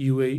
UAE,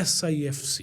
SIFC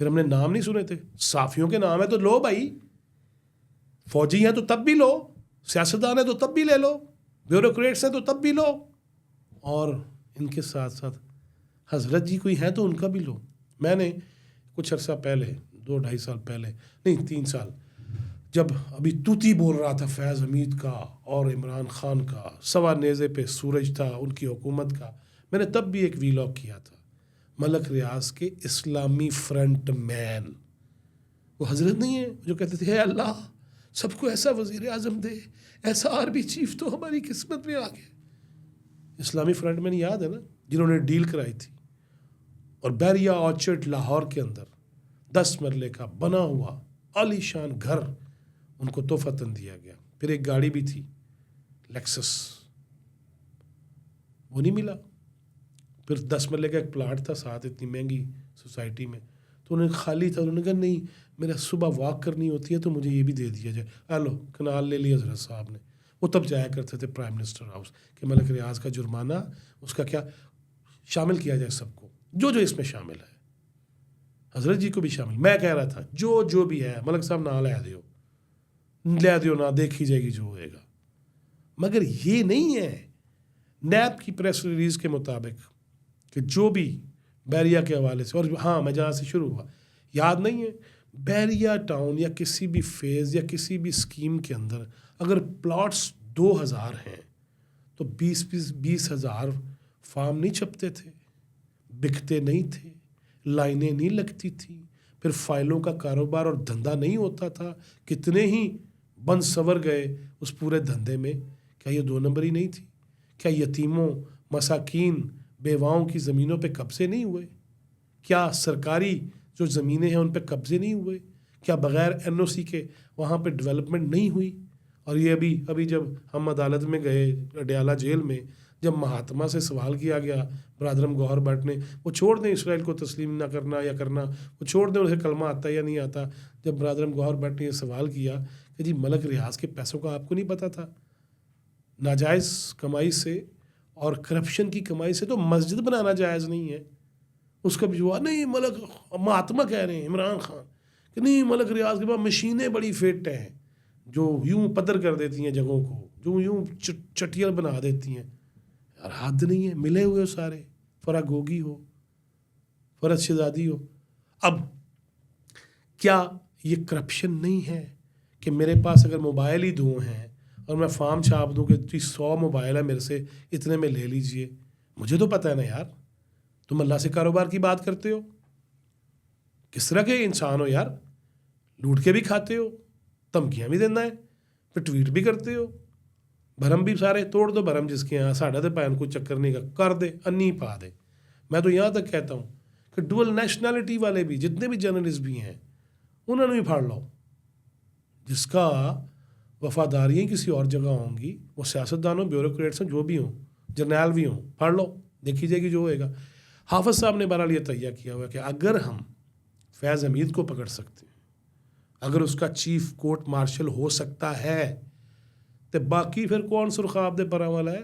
پھر ہم نے نام نہیں سنے تھے؟ صحافیوں کے نام ہے تو لو بھائی، فوجی ہیں تو تب بھی لو، سیاستدان ہیں تو تب بھی لے لو، بیوروکریٹس ہیں تو تب بھی لو، اور ان کے ساتھ ساتھ حضرت جی کوئی ہیں تو ان کا بھی لو۔ میں نے کچھ عرصہ پہلے 2-2.5 سال پہلے، نہیں 3 سال، جب ابھی توتی بول رہا تھا فیض حمید کا اور عمران خان کا، سوا نیزے پہ سورج تھا ان کی حکومت کا، میں نے تب بھی ایک ویلاگ کیا تھا، ملک ریاض کے اسلامی فرنٹ مین، وہ حضرت نہیں ہیں جو کہتے تھے اے اللہ سب کو ایسا وزیر اعظم دے، ایسا آرمی چیف تو ہماری قسمت میں آ گیا۔ اسلامی فرنٹ مین یاد ہے نا، جنہوں نے ڈیل کرائی تھی، اور بیریا آرچرڈ لاہور کے اندر 10 مرلے کا بنا ہوا عالی شان گھر ان کو تحفتاً دیا گیا، پھر ایک گاڑی بھی تھی لیکسس، وہ نہیں ملا، پھر 10 مرلے کا ایک پلاٹ تھا ساتھ اتنی مہنگی سوسائٹی میں، تو انہیں خالی تھا، انہوں نے کہا نہیں میرا صبح واک کرنی ہوتی ہے تو مجھے یہ بھی دے دیا جائے، ہلو کنال لے لیا حضرت صاحب نے۔ وہ تب جایا کرتے تھے پرائم منسٹر ہاؤس کہ ملک ریاض کا جرمانہ اس کا کیا شامل کیا جائے، سب کو جو جو اس میں شامل ہے، حضرت جی کو بھی شامل۔ میں کہہ رہا تھا جو بھی ہے ملک صاحب نہ لے دیو نہ دیکھی جائے گی جو ہوئے گا، مگر یہ نہیں ہے نیب کی پریس ریلیز کے مطابق کہ جو بھی بیریا کے حوالے سے، اور ہاں میں جہاں سے شروع ہوا یاد نہیں ہے، بیریا ٹاؤن یا کسی بھی فیز یا کسی بھی اسکیم کے اندر اگر پلاٹس 2000 ہیں تو 20,000 فارم نہیں چھپتے تھے، بکتے نہیں تھے، لائنیں نہیں لگتی تھیں، پھر فائلوں کا کاروبار اور دھندا نہیں ہوتا تھا، کتنے ہی بند سور گئے اس پورے دھندے میں۔ کیا یہ 2 نمبری نہیں تھی؟ کیا یتیموں، مساکین، بیواؤں کی زمینوں پہ قبضے نہیں ہوئے؟ کیا سرکاری جو زمینیں ہیں ان پہ قبضے نہیں ہوئے؟ کیا بغیر NOC کے وہاں پہ ڈیولپمنٹ نہیں ہوئی؟ اور یہ ابھی جب ہم عدالت میں گئے اڈیالہ جیل میں، جب مہاتما سے سوال کیا گیا برادرم گوہر بٹ نے، وہ چھوڑ دیں اسرائیل کو تسلیم نہ کرنا یا کرنا، وہ چھوڑ دیں اسے کلمہ آتا یا نہیں آتا، جب برادرم گوہر بٹ نے یہ سوال کیا کہ جی ملک ریاض کے پیسوں کا آپ کو نہیں پتہ تھا؟ ناجائز کمائی سے اور کرپشن کی کمائی سے تو مسجد بنانا جائز نہیں ہے۔ اس کا بھی جواب نہیں، مہاتما کہہ رہے ہیں عمران خان کہ نہیں ملک ریاض کے پاس مشینیں بڑی فٹ ہیں جو یوں پدر کر دیتی ہیں جگہوں کو، جو یوں چٹیل بنا دیتی ہیں۔ یار حد نہیں ہے، ملے ہوئے سارے، فرا گوگی ہو، فرد شہزادی ہو۔ اب کیا یہ کرپشن نہیں ہے کہ میرے پاس اگر موبائل ہی 2 ہیں اور میں فارم چھاپ دوں کہ 100 موبائل ہے میرے سے، اتنے میں لے لیجئے؟ مجھے تو پتہ ہے نا یار، تم اللہ سے کاروبار کی بات کرتے ہو، کس طرح کے انسان ہو یار، لوٹ کے بھی کھاتے ہو، دھمکیاں بھی دینا ہے، پھر ٹویٹ بھی کرتے ہو، بھرم بھی سارے توڑ دو، بھرم جس کے یہاں ساڑھا دے پائن کو چکر نہیں کر دے انی پا دے۔ میں تو یہاں تک کہتا ہوں کہ ڈول نیشنلٹی والے بھی جتنے بھی جرنلسٹ بھی ہیں انہوں نے بھی پھاڑ لو، جس کا وفاداریاں کسی اور جگہ ہوں گی، وہ سیاستدانوں، بیوروکریٹس ہیں، جو بھی ہوں، جرنیل بھی ہوں، پھاڑ لو، دیکھی جائے گی جو ہوئے گا۔ حافظ صاحب نے بہرحال یہ تہیہ کیا ہوا کہ اگر ہم فیض حمید کو پکڑ سکتے ہیں، اگر اس کا چیف کورٹ مارشل ہو سکتا ہے، تو باقی پھر کون سرخاب دے پرا والا ہے؟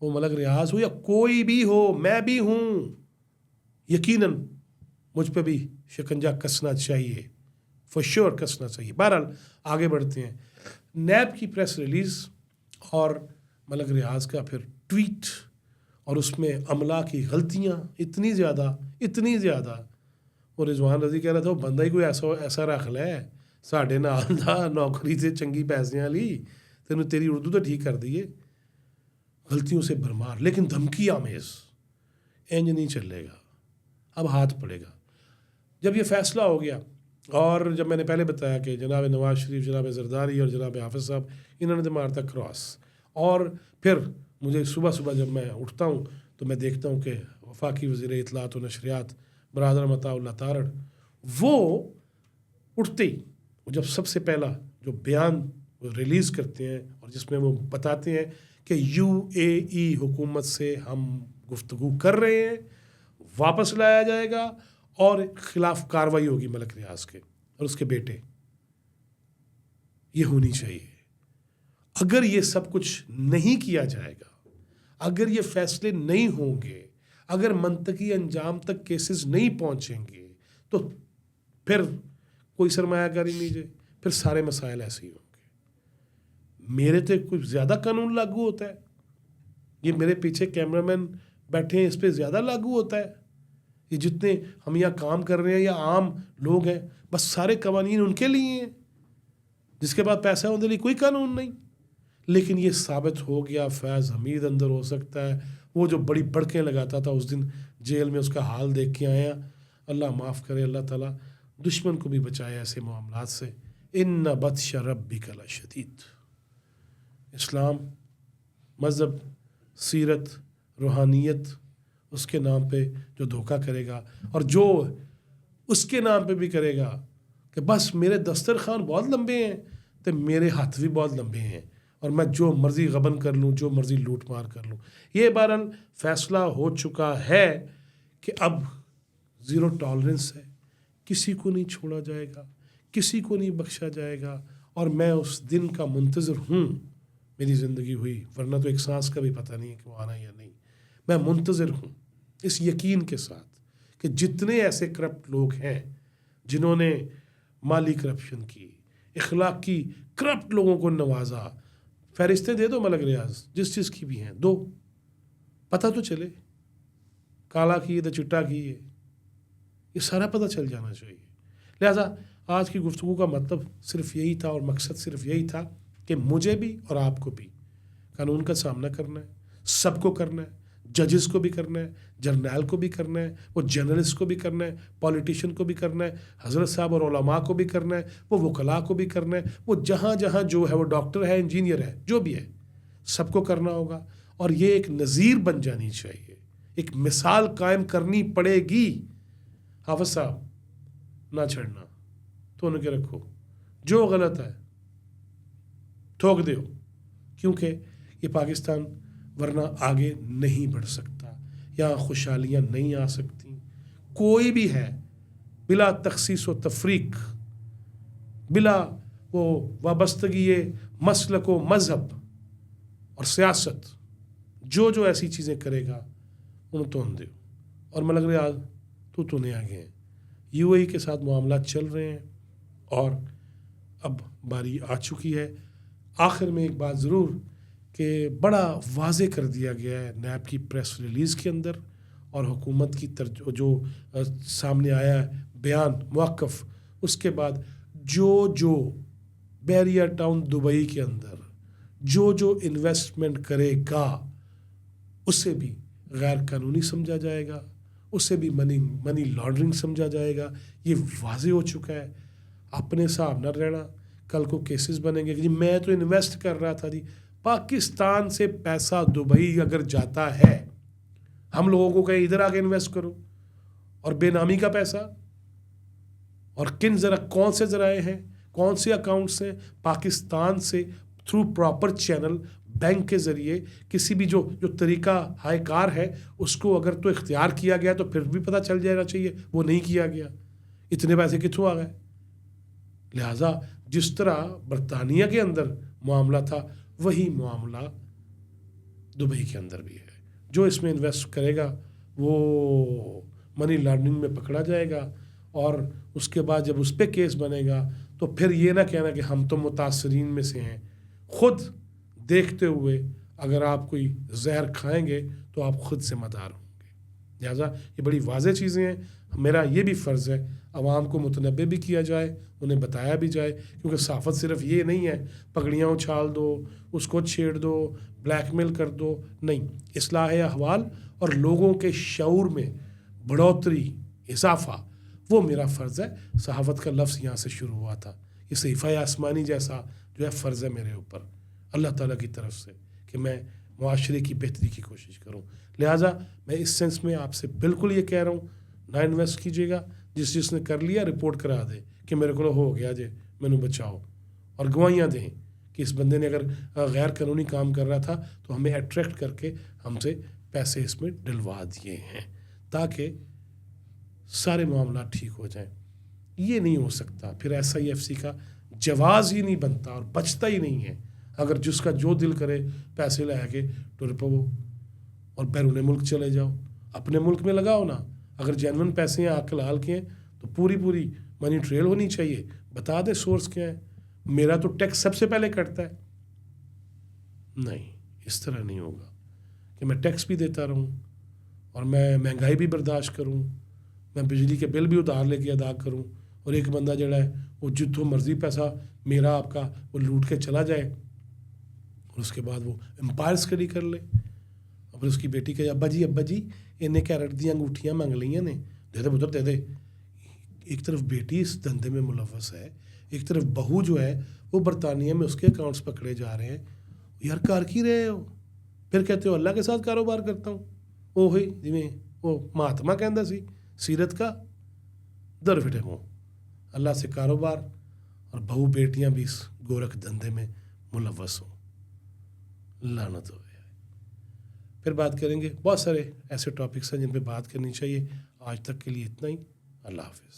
وہ ملک ریاض ہو یا کوئی بھی ہو، میں بھی ہوں، یقیناً مجھ پہ بھی شکنجہ کسنا چاہیے، فور شیور کسنا چاہیے۔ بہرحال آگے بڑھتے ہیں۔ نیب کی پریس ریلیز اور ملک ریاض کا پھر ٹویٹ، اور اس میں عملہ کی غلطیاں اتنی زیادہ، اور رضوان رضی کہہ رہا تھا وہ بندہ ہی کوئی ایسا رکھ لے ساڈے نال دا، نوکری سے چنگی پیسے والی، تینوں تیری اردو تو ٹھیک کر دیے، غلطیوں سے بھرمار، لیکن دھمکی آمیز، انج نہیں چلے گا، اب ہاتھ پڑے گا۔ جب یہ فیصلہ ہو گیا، اور جب میں نے پہلے بتایا کہ جناب نواز شریف، جناب زرداری اور جناب حافظ صاحب، انہوں نے تو مارتا کراس، اور پھر مجھے صبح جب میں اٹھتا ہوں تو میں دیکھتا ہوں کہ وفاقی وزیر اطلاعات و نشریات برادر عطا اللہ تارڑ، وہ اٹھتے ہی وہ جب سب سے پہلا جو بیان ریلیز کرتے ہیں اور جس میں وہ بتاتے ہیں کہ UAE حکومت سے ہم گفتگو کر رہے ہیں، واپس لایا جائے گا اور خلاف کارروائی ہوگی ملک ریاض کے اور اس کے بیٹے، یہ ہونی چاہیے۔ اگر یہ سب کچھ نہیں کیا جائے گا، اگر یہ فیصلے نہیں ہوں گے، اگر منطقی انجام تک کیسز نہیں پہنچیں گے، تو پھر کوئی سرمایہ کاری نہیں جائے، پھر سارے مسائل ایسے ہی ہوں گے۔ میرے تو کچھ زیادہ قانون لاگو ہوتا ہے، یہ میرے پیچھے کیمرہ مین بیٹھے ہیں اس پہ زیادہ لاگو ہوتا ہے، یہ جتنے ہم یہاں کام کر رہے ہیں یا عام لوگ ہیں بس سارے قوانین ان کے لیے ہیں، جس کے بعد پیسہ ان کے لیے کوئی قانون نہیں۔ لیکن یہ ثابت ہو گیا فیض حمید اندر ہو سکتا ہے، وہ جو بڑی بڑکیں لگاتا تھا اس دن جیل میں، اس کا حال دیکھ کے آیا۔ اللہ معاف کرے، اللہ تعالیٰ دشمن کو بھی بچائے ایسے معاملات سے۔ ان بطش ربک لشدید۔ اسلام مذہب، سیرت، روحانیت، اس کے نام پہ جو دھوکہ کرے گا اور جو اس کے نام پہ بھی کرے گا کہ بس میرے دسترخوان بہت لمبے ہیں تو میرے ہاتھ بھی بہت لمبے ہیں اور میں جو مرضی غبن کر لوں، جو مرضی لوٹ مار کر لوں۔ یہ بہرحال فیصلہ ہو چکا ہے کہ اب زیرو ٹالرنس ہے، کسی کو نہیں چھوڑا جائے گا، کسی کو نہیں بخشا جائے گا، اور میں اس دن کا منتظر ہوں۔ میری زندگی ہوئی، ورنہ تو ایک سانس کا بھی پتہ نہیں ہے کہ وہ آنا یا نہیں۔ میں منتظر ہوں اس یقین کے ساتھ کہ جتنے ایسے کرپٹ لوگ ہیں جنہوں نے مالی کرپشن کی، اخلاقی کرپٹ لوگوں کو نوازا، فہرستیں دے دو ملک ریاض جس چیز کی بھی ہیں، دو پتہ تو چلے، کالا کی ہے تو چٹا کی ہے، یہ سارا پتہ چل جانا چاہیے۔ لہٰذا آج کی گفتگو کا مطلب صرف یہی تھا اور مقصد صرف یہی تھا کہ مجھے بھی اور آپ کو بھی قانون کا سامنا کرنا ہے، سب کو کرنا ہے، ججز کو بھی کرنا ہے، جرنیل کو بھی کرنا ہے، وہ جرنلسٹ کو بھی کرنا ہے، پولیٹیشین کو بھی کرنا ہے، حضرت صاحب اور علماء کو بھی کرنا ہے، وہ وکلاء کو بھی کرنا ہے، وہ جہاں جہاں جو ہے، وہ ڈاکٹر ہے، انجینئر ہے، جو بھی ہے، سب کو کرنا ہوگا۔ اور یہ ایک نظیر بن جانی چاہیے، ایک مثال قائم کرنی پڑے گی۔ حافظ صاحب نہ چھڑنا، تو ان کے رکھو، جو غلط ہے ٹھوک دیو، کیونکہ یہ پاکستان ورنہ آگے نہیں بڑھ سکتا، یہاں خوشحالیاں نہیں آ سکتی۔ کوئی بھی ہے بلا تخصیص و تفریق، بلا وہ وابستگی مسلک و مذہب اور سیاست، جو جو ایسی چیزیں کرے گا انہوں تو دیو۔ اور ملک ریاض تو نہیں آگے ہیں، یو اے ای کے ساتھ معاملات چل رہے ہیں اور اب باری آ چکی ہے۔ آخر میں ایک بات ضرور کہ بڑا واضح کر دیا گیا ہے نیب کی پریس ریلیز کے اندر، اور حکومت کی جو سامنے آیا ہے بیان موقف، اس کے بعد جو بیریا ٹاؤن دبئی کے اندر جو انویسٹمنٹ کرے گا اسے بھی غیر قانونی سمجھا جائے گا، اسے بھی منی لانڈرنگ سمجھا جائے گا۔ یہ واضح ہو چکا ہے۔ اپنے حساب نہ رہنا، کل کو کیسز بنیں گے کہ جی میں تو انویسٹ کر رہا تھا، جی پاکستان سے پیسہ دبئی اگر جاتا ہے، ہم لوگوں کو کہیں ادھر آگے انویسٹ کرو، اور بے نامی کا پیسہ، اور کون سے ذرائع ہیں، کون سے اکاؤنٹس ہیں، پاکستان سے تھرو پراپر چینل بینک کے ذریعے کسی بھی جو طریقہ ہائے کار ہے اس کو اگر تو اختیار کیا گیا تو پھر بھی پتہ چل جانا چاہیے، وہ نہیں کیا گیا، اتنے پیسے کتوں آ گئے۔ لہٰذا جس طرح برطانیہ کے اندر معاملہ تھا وہی معاملہ دبئی کے اندر بھی ہے۔ جو اس میں انویسٹ کرے گا وہ منی لانڈرنگ میں پکڑا جائے گا، اور اس کے بعد جب اس پہ کیس بنے گا تو پھر یہ نہ کہنا کہ ہم تو متاثرین میں سے ہیں۔ خود دیکھتے ہوئے اگر آپ کوئی زہر کھائیں گے تو آپ خود ذمہ دار ہوں گے۔ لہٰذا یہ بڑی واضح چیزیں ہیں، میرا یہ بھی فرض ہے عوام کو متنبع بھی کیا جائے، انہیں بتایا بھی جائے، کیونکہ صحافت صرف یہ نہیں ہے پگڑیاں اچھال دو، اس کو چھیڑ دو، بلیک میل کر دو، نہیں، اصلاح احوال اور لوگوں کے شعور میں بڑھوتری، اضافہ، وہ میرا فرض ہے۔ صحافت کا لفظ یہاں سے شروع ہوا تھا، یہ صحیفہ آسمانی جیسا جو ہے فرض ہے میرے اوپر اللہ تعالیٰ کی طرف سے کہ میں معاشرے کی بہتری کی کوشش کروں۔ لہٰذا میں اس سینس میں آپ سے بالکل یہ کہہ رہا ہوں، نہ انویسٹ کیجیے گا، جس نے کر لیا رپورٹ کرا دے کہ میرے کو ہو گیا جے، میں بچاؤ، اور گواہیاں دیں کہ اس بندے نے اگر غیر قانونی کام کر رہا تھا تو ہمیں اٹریکٹ کر کے ہم سے پیسے اس میں ڈلوا دیے ہیں، تاکہ سارے معاملات ٹھیک ہو جائیں۔ یہ نہیں ہو سکتا، پھر SIFC کا جواز ہی نہیں بنتا اور بچتا ہی نہیں ہے اگر جس کا جو دل کرے پیسے لے کے ٹر پو اور بیرون ملک چلے جاؤ۔ اپنے ملک میں لگاؤ نا، اگر جینون پیسے ہیں حلال کے ہیں تو پوری منی ٹریل ہونی چاہیے، بتا دیں سورس کیا ہے. میرا تو ٹیکس سب سے پہلے کٹتا ہے. نہیں، اس طرح نہیں ہوگا کہ میں ٹیکس بھی دیتا رہوں اور میں مہنگائی بھی برداشت کروں، میں بجلی کے بل بھی ادھار لے کے ادا کروں، اور ایک بندہ جڑا ہے وہ جتوں مرضی پیسہ میرا آپ کا وہ لوٹ کے چلا جائے، اور اس کے بعد وہ امپائر اسٹڈی کر لے. اور پھر اس کی بیٹی کہ ابا جی انہیں کیرٹ دیا انگوٹھیاں منگ لیاں نے، دے دے پتر دے دے. ایک طرف بیٹی اس دھندے میں ملوث ہے، ایک طرف بہو جو ہے وہ برطانیہ میں اس کے اکاؤنٹس پکڑے جا رہے ہیں. یار کر کی رہے ہو؟ پھر کہتے ہو اللہ کے ساتھ کاروبار کرتا ہوں. وہی جی وہ مہاتما کہندا سی سیرت کا در فٹے ہوں اللہ سے کاروبار، اور بہو بیٹیاں بھی اس گورکھ دھندے میں ملوث ہوں. لعنت ہو گیا. پھر بات کریں گے، بہت سارے ایسے ٹاپکس ہیں جن پہ بات کرنی چاہیے. آج تک کے لیے اتنا ہی. اللہ حافظ.